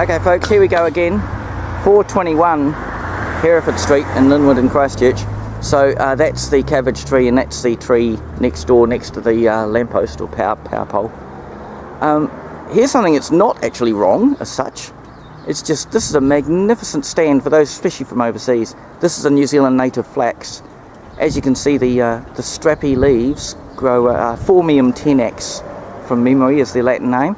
Okay folks, here we go again. 421 Hereford Street in Linwood in Christchurch. So that's the cabbage tree, and that's the tree next door, next to the lamppost or power pole. Here's something that's not actually wrong as such. It's just, this is a magnificent stand for those, especially from overseas. This is a New Zealand native flax. As you can see, the strappy leaves grow Phormium tenax from memory is the Latin name.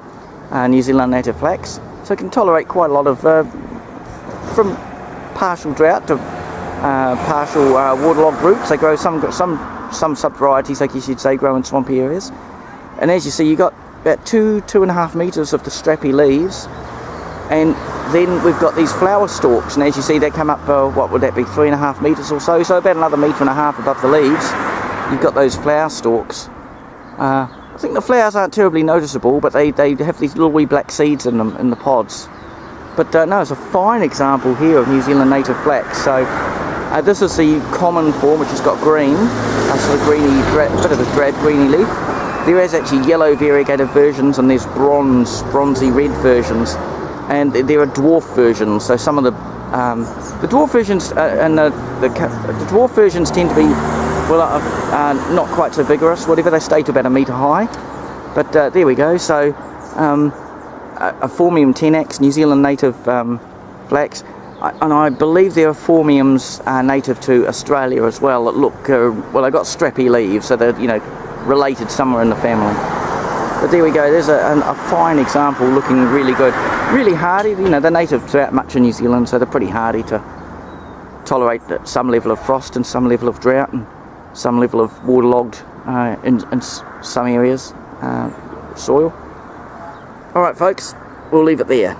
New Zealand native flax. So it can tolerate quite a lot of, from partial drought to partial waterlogged roots. They grow some sub-varieties, I guess you'd say, grow in swampy areas. And as you see, you got about 2.5 metres of the strappy leaves, and then we've got these flower stalks, and as you see, they come up, what would that be, 3.5 metres or so, so about another 1.5 metres above the leaves. You've got those flower stalks. I think the flowers aren't terribly noticeable, but they have these little wee black seeds in them, in the pods. But no, it's a fine example here of New Zealand native flax. So this is the common form, which has got green, sort of greeny, bit of a drab greeny leaf. There is actually yellow variegated versions, and there's bronzy red versions, and there are dwarf versions. So some of the dwarf versions and the dwarf versions tend to be, well, not quite so vigorous. Whatever, they stay to about 1 metre high. But there we go. So a Phormium tenax, New Zealand native flax, and I believe there are Phormiums native to Australia as well that look, well, they've got strappy leaves, so they're, you know, related somewhere in the family. But there we go, there's a fine example, looking really good. Really hardy, you know, they're native throughout much of New Zealand, so they're pretty hardy to tolerate some level of frost and some level of drought and some level of waterlogged in some areas soil. Alright folks, we'll leave it there.